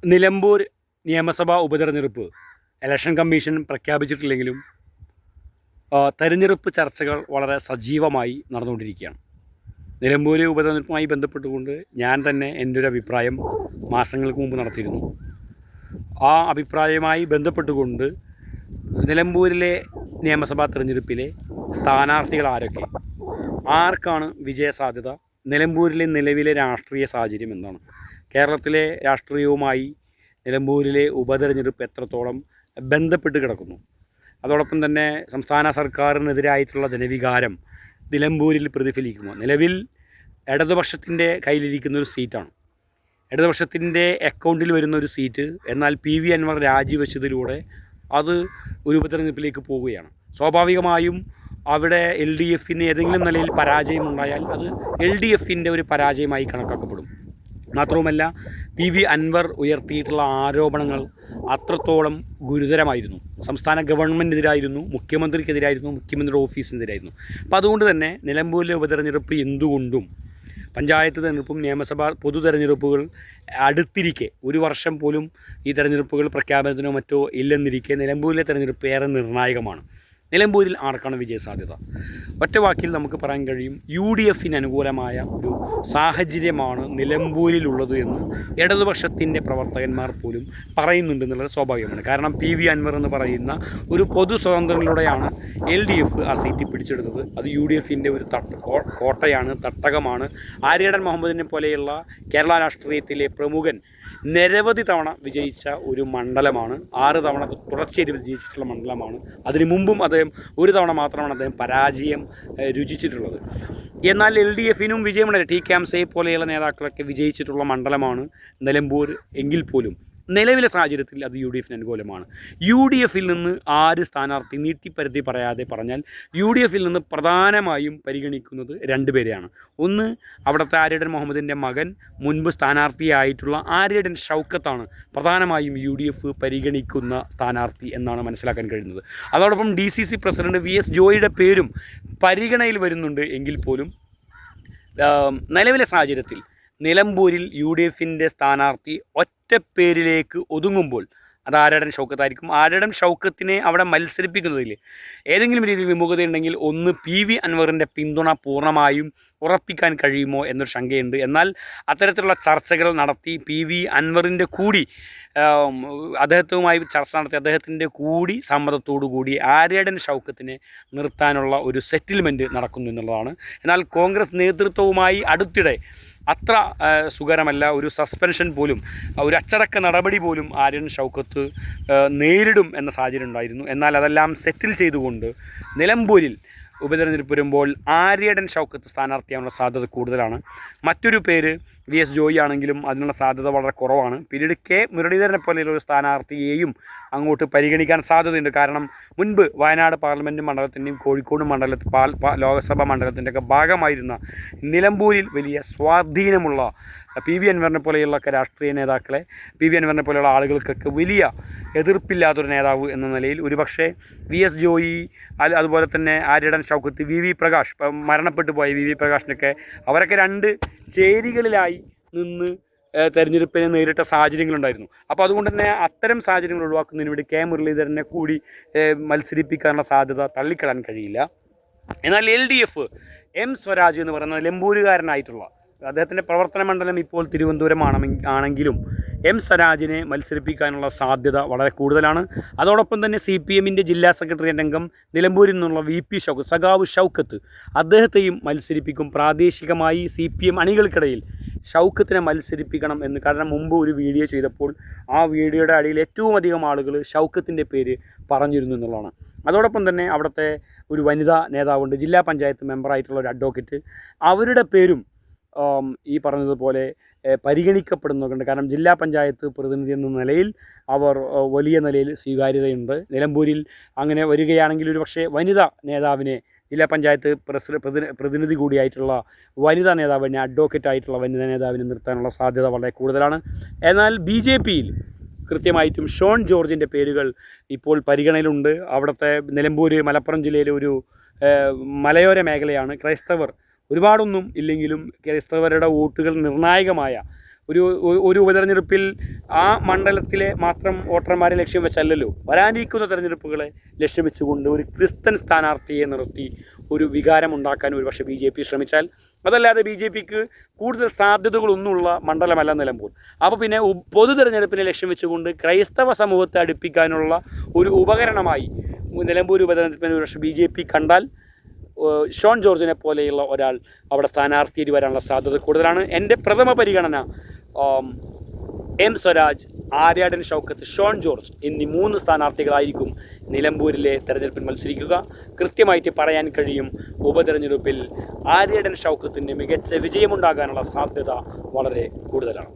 നിലമ്പൂർ നിയമസഭാ ഉപതെരഞ്ഞെടുപ്പ് election commission പ്രഖ്യാപിച്ചിട്ടില്ലെങ്കിലും തെരഞ്ഞെടുപ്പ് ചർച്ചകൾ വളരെ സജീവമായി നടന്നുകൊണ്ടിരിക്കുകയാണ്. നിലമ്പൂർ ഉപതെരഞ്ഞെടുപ്പുമായി ബന്ധപ്പെട്ടുകൊണ്ട് ഞാൻ തന്നെ എൻ്റെ ഒരു അഭിപ്രായം മാസങ്ങൾക്ക് മുമ്പ് നടത്തിയിരുന്നു. ആ അഭിപ്രായവുമായി ബന്ധപ്പെട്ടുകൊണ്ട് നിലമ്പൂരിലെ നിയമസഭാ തെരഞ്ഞെടുപ്പിലെ സ്ഥാനാർത്ഥികൾ ആരൊക്കെ, ആർക്കാണ് വിജയസാധ്യത, നിലമ്പൂരിലെ നിലവിലെ രാഷ്ട്രീയ സാഹചര്യം എന്താണ്, കേരളത്തിലെ രാഷ്ട്രീയവുമായി നിലമ്പൂരിലെ ഉപതെരഞ്ഞെടുപ്പ് എത്രത്തോളം ബന്ധപ്പെട്ട് കിടക്കുന്നു, അതോടൊപ്പം തന്നെ സംസ്ഥാന സർക്കാരിനെതിരായിട്ടുള്ള ജനവികാരം നിലമ്പൂരിൽ പ്രതിഫലിക്കുമോ. നിലവിൽ ഇടതുപക്ഷത്തിൻ്റെ കയ്യിലിരിക്കുന്ന ഒരു സീറ്റാണ്, ഇടതുപക്ഷത്തിൻ്റെ അക്കൗണ്ടിൽ വരുന്ന ഒരു സീറ്റ്. എന്നാൽ PV അൻവർ രാജിവെച്ചതിലൂടെ അത് ഒരു ഉപതെരഞ്ഞെടുപ്പിലേക്ക് പോവുകയാണ്. സ്വാഭാവികമായും അവിടെ LDFന് ഏതെങ്കിലും നിലയിൽ പരാജയമുണ്ടായാൽ അത് LDFൻ്റെ ഒരു പരാജയമായി കണക്കാക്കപ്പെടും. മാത്രവുമല്ല, PV അൻവർ ഉയർത്തിയിട്ടുള്ള ആരോപണങ്ങൾ അത്രത്തോളം ഗുരുതരമായിരുന്നു. സംസ്ഥാന ഗവൺമെൻറ്റിനെതിരായിരുന്നു, മുഖ്യമന്ത്രിക്കെതിരായിരുന്നു, മുഖ്യമന്ത്രിയുടെ ഓഫീസിനെതിരായിരുന്നു. അപ്പോൾ അതുകൊണ്ട് തന്നെ നിലമ്പൂരിലെ ഉപതെരഞ്ഞെടുപ്പ് എന്തുകൊണ്ടും പഞ്ചായത്ത് തെരഞ്ഞെടുപ്പും നിയമസഭാ പൊതു തെരഞ്ഞെടുപ്പുകൾ അടുത്തിരിക്കെ, ഒരു വർഷം പോലും ഈ തെരഞ്ഞെടുപ്പുകൾ പ്രഖ്യാപനത്തിനോ മറ്റോ ഇല്ലെന്നിരിക്കെ നിലമ്പൂരിലെ തെരഞ്ഞെടുപ്പ് ഏറെ നിർണായകമാണ്. നിലമ്പൂരിൽ ആർക്കാണ് വിജയസാധ്യത? ഒറ്റ വാക്കിൽ നമുക്ക് പറയാൻ കഴിയും, UDFന് അനുകൂലമായ ഒരു സാഹചര്യമാണ് നിലമ്പൂരിലുള്ളത് എന്ന് ഇടതുപക്ഷത്തിൻ്റെ പ്രവർത്തകന്മാർ പോലും പറയുന്നുണ്ടെന്നുള്ളത് സ്വാഭാവികമാണ്. കാരണം PV അൻവർ എന്ന് പറയുന്ന ഒരു പൊതു സ്വതന്ത്രനിലൂടെയാണ് LDF ആ സീറ്റ് പിടിച്ചെടുത്തത്. അത് UDFൻ്റെ ഒരു കോട്ടയാണ്, തട്ടകമാണ്. ആര്യടൻ മുഹമ്മദിനെ പോലെയുള്ള കേരള രാഷ്ട്രീയത്തിലെ പ്രമുഖൻ നിരവധി തവണ വിജയിച്ച ഒരു മണ്ഡലമാണ്. 6 തവണ തുടർച്ചയായി വിജയിച്ചിട്ടുള്ള മണ്ഡലമാണ്. അതിനു മുമ്പും അദ്ദേഹം ഒരു തവണ മാത്രമാണ് അദ്ദേഹം പരാജയം രുചിച്ചിട്ടുള്ളത്. എന്നാൽ LDFനും വിജയമുണ്ടായി. TK ഹംസയെ പോലെയുള്ള നേതാക്കളൊക്കെ വിജയിച്ചിട്ടുള്ള മണ്ഡലമാണ് നിലമ്പൂർ. എങ്കിൽ പോലും നിലവിലെ സാഹചര്യത്തിൽ അത് UDFന് അനുകൂലമാണ്. UDFിൽ നിന്ന് ആര് സ്ഥാനാർത്ഥി നീട്ടിപ്പരുത്തി പറയാതെ പറഞ്ഞാൽ UDFിൽ നിന്ന് പ്രധാനമായും പരിഗണിക്കുന്നത് 2 പേരെയാണ്. ഒന്ന്, അവിടുത്തെ ആര്യടൻ മുഹമ്മദിൻ്റെ മകൻ, മുൻപ് സ്ഥാനാർത്ഥിയായിട്ടുള്ള ആര്യടൻ ഷൗക്കത്താണ് പ്രധാനമായും UDF പരിഗണിക്കുന്ന സ്ഥാനാർത്ഥി എന്നാണ് മനസ്സിലാക്കാൻ കഴിയുന്നത്. അതോടൊപ്പം DCC പ്രസിഡന്റ് VS ജോയിയുടെ പേരും പരിഗണനയിൽ വരുന്നുണ്ട്. എങ്കിൽ പോലും നിലവിലെ സാഹചര്യത്തിൽ നിലമ്പൂരിൽ UDFൻ്റെ സ്ഥാനാർത്ഥി ഒറ്റപ്പേരിലേക്ക് ഒതുങ്ങുമ്പോൾ അത് ആര്യടൻ ഷൗക്കത്തായിരിക്കും. ആര്യടൻ ഷൗക്കത്തിനെ അവിടെ മത്സരിപ്പിക്കുന്നതിൽ ഏതെങ്കിലും രീതിയിൽ വിമുഖതയുണ്ടെങ്കിൽ ഒന്ന് PV അൻവറിൻ്റെ പിന്തുണ പൂർണ്ണമായും ഉറപ്പിക്കാൻ കഴിയുമോ എന്നൊരു ശങ്കയുണ്ട്. എന്നാൽ അത്തരത്തിലുള്ള ചർച്ചകൾ നടത്തി PV അൻവറിൻ്റെ കൂടി അദ്ദേഹവുമായി ചർച്ച നടത്തി അദ്ദേഹത്തിൻ്റെ കൂടി സമ്മതത്തോടു കൂടി ആര്യടൻ ഷൗക്കത്തിനെ നിർത്താനുള്ള ഒരു സെറ്റിൽമെൻറ്റ് നടക്കുന്നു എന്നുള്ളതാണ്. എന്നാൽ കോൺഗ്രസ് നേതൃത്വവുമായി അടുത്തിടെ അത്ര സുഖകരമല്ല. ഒരു സസ്പെൻഷൻ പോലും, ഒരു അച്ചടക്ക നടപടി പോലും ആര്യടൻ ഷൗക്കത്ത് നേരിടും എന്ന സാഹചര്യം ഉണ്ടായിരുന്നു. എന്നാൽ അതെല്ലാം സെറ്റിൽ ചെയ്തുകൊണ്ട് നിലമ്പൂരിൽ ഉപതെരഞ്ഞെടുപ്പ് വരുമ്പോൾ ആര്യടൻ ഷൗക്കത്ത് സ്ഥാനാർത്ഥിയാനുള്ള സാധ്യത കൂടുതലാണ്. മറ്റൊരു പേര് VS ജോയി ആണെങ്കിലും അതിനുള്ള സാധ്യത വളരെ കുറവാണ്. പിന്നീട് K മുരളീധരനെ പോലെയുള്ള ഒരു സ്ഥാനാർത്ഥിയെയും അങ്ങോട്ട് പരിഗണിക്കാൻ സാധ്യതയുണ്ട്. കാരണം മുൻപ് വയനാട് പാർലമെൻറ്റ് മണ്ഡലത്തിൻ്റെയും കോഴിക്കോട് ലോക്സഭാ മണ്ഡലത്തിൻ്റെയൊക്കെ ഭാഗമായിരുന്ന നിലമ്പൂരിൽ വലിയ സ്വാധീനമുള്ള PV അൻവറിനെ പോലെയുള്ള രാഷ്ട്രീയ നേതാക്കളെ, PV അൻവറിനെ പോലെയുള്ള ആളുകൾക്കൊക്കെ വലിയ എതിർപ്പില്ലാത്തൊരു നേതാവ് എന്ന നിലയിൽ ഒരുപക്ഷെ VS ജോയി, അതുപോലെ തന്നെ ആര്യടൻ ഷൗക്കത്ത്, VV പ്രകാശ്, മരണപ്പെട്ടു പോയ VV പ്രകാശിനൊക്കെ, അവരൊക്കെ 2 ചേരികളിലായി നിന്ന് തെരഞ്ഞെടുപ്പിനെ നേരിട്ട സാഹചര്യങ്ങളുണ്ടായിരുന്നു. അപ്പോൾ അതുകൊണ്ട് തന്നെ അത്തരം സാഹചര്യങ്ങൾ ഒഴിവാക്കുന്നതിന് വേണ്ടി K മുരളീധരനെ കൂടി മത്സരിപ്പിക്കാനുള്ള സാധ്യത തള്ളിക്കളയാൻ കഴിയില്ല. എന്നാൽ LDF M സ്വരാജ് എന്ന് പറയുന്ന നിലമ്പൂരുകാരനായിട്ടുള്ള, അദ്ദേഹത്തിൻ്റെ പ്രവർത്തന മണ്ഡലം ഇപ്പോൾ തിരുവനന്തപുരം ആണെങ്കിലും M സ്വരാജിനെ മത്സരിപ്പിക്കാനുള്ള സാധ്യത വളരെ കൂടുതലാണ്. അതോടൊപ്പം തന്നെ CPMൻ്റെ ജില്ലാ സെക്രട്ടേറിയറ്റ് അംഗം നിലമ്പൂരിൽ നിന്നുള്ള VP ഷൗക്കത്ത്, സഖാവ് ഷൗക്കത്ത്, അദ്ദേഹത്തെയും മത്സരിപ്പിക്കും. പ്രാദേശികമായി CPM അണികൾക്കിടയിൽ ഷൗക്കത്തിനെ മത്സരിപ്പിക്കണം എന്ന്, കാരണം മുമ്പ് ഒരു വീഡിയോ ചെയ്തപ്പോൾ ആ വീഡിയോയുടെ അടിയിൽ ഏറ്റവും അധികം ആളുകൾ ഷൗക്കത്തിൻ്റെ പേര് പറഞ്ഞിരുന്നു എന്നുള്ളതാണ്. അതോടൊപ്പം തന്നെ അവിടുത്തെ ഒരു വനിതാ നേതാവുണ്ട്, ജില്ലാ പഞ്ചായത്ത് മെമ്പറായിട്ടുള്ള ഒരു അഡ്വക്കേറ്റ്, അവരുടെ പേരും ഈ പറഞ്ഞതുപോലെ പരിഗണിക്കപ്പെടുന്നുണ്ട്. കാരണം ജില്ലാ പഞ്ചായത്ത് പ്രതിനിധി എന്ന നിലയിൽ അവർ വലിയ നിലയിൽ സ്വീകാര്യതയുണ്ട്. നിലമ്പൂരിൽ അങ്ങനെ വരികയാണെങ്കിൽ ഒരു പക്ഷേ വനിതാ നേതാവിനെ, ജില്ലാ പഞ്ചായത്ത് പ്രതിനിധി കൂടിയായിട്ടുള്ള വനിതാ നേതാവിനെ, അഡ്വക്കേറ്റായിട്ടുള്ള വനിതാ നേതാവിനെ നിർത്താനുള്ള സാധ്യത വളരെ കൂടുതലാണ്. എന്നാൽ BJPയിൽ കൃത്യമായിട്ടും ഷോൺ ജോർജിൻ്റെ പേരുകൾ ഇപ്പോൾ പരിഗണനയിലുണ്ട്. അവിടുത്തെ നിലമ്പൂർ മലപ്പുറം ജില്ലയിലെ ഒരു മലയോര മേഖലയാണ്. ക്രൈസ്തവർ ഒരുപാടൊന്നും ഇല്ലെങ്കിലും ക്രൈസ്തവരുടെ വോട്ടുകൾ നിർണായകമായ ഒരു ഉപതെരഞ്ഞെടുപ്പിൽ ആ മണ്ഡലത്തിലെ മാത്രം വോട്ടർമാരെ ലക്ഷ്യം വെച്ചല്ലല്ലോ വരാനിരിക്കുന്ന തെരഞ്ഞെടുപ്പുകളെ ലക്ഷ്യം വെച്ചുകൊണ്ട് ഒരു ക്രിസ്ത്യൻ സ്ഥാനാർത്ഥിയെ നിർത്തി ഒരു വികാരമുണ്ടാക്കാൻ ഒരുപക്ഷെ BJP ശ്രമിച്ചാൽ, അതല്ലാതെ BJPക്ക് കൂടുതൽ സാധ്യതകളൊന്നുമുള്ള മണ്ഡലമല്ല നിലമ്പൂർ. അപ്പോൾ പിന്നെ പൊതു തെരഞ്ഞെടുപ്പിനെ ലക്ഷ്യം വെച്ചുകൊണ്ട് ക്രൈസ്തവ സമൂഹത്തെ അടുപ്പിക്കാനുള്ള ഒരു ഉപകരണമായി നിലമ്പൂർ ഉപതെരഞ്ഞെടുപ്പിനെ ഒരുപക്ഷെ BJP കണ്ടാൽ ഷോൺ ജോർജിനെ പോലെയുള്ള ഒരാൾ അവിടെ സ്ഥാനാർത്ഥിയായി വരാനുള്ള സാധ്യത കൂടുതലാണ്. എൻ്റെ പ്രഥമ പരിഗണന M. സ്വരാജ്, ആര്യാടൻ ഷൗക്കത്ത്, ഷോൺ ജോർജ് എന്നീ 3 സ്ഥാനാർത്ഥികളായിരിക്കും നിലമ്പൂരിലെ തെരഞ്ഞെടുപ്പിൽ മത്സരിക്കുക. കൃത്യമായിട്ട് പറയാൻ കഴിയും, ഉപതെരഞ്ഞെടുപ്പിൽ ആര്യാടൻ ഷൗക്കത്തിന് മികച്ച വിജയമുണ്ടാകാനുള്ള സാധ്യത വളരെ കൂടുതലാണ്.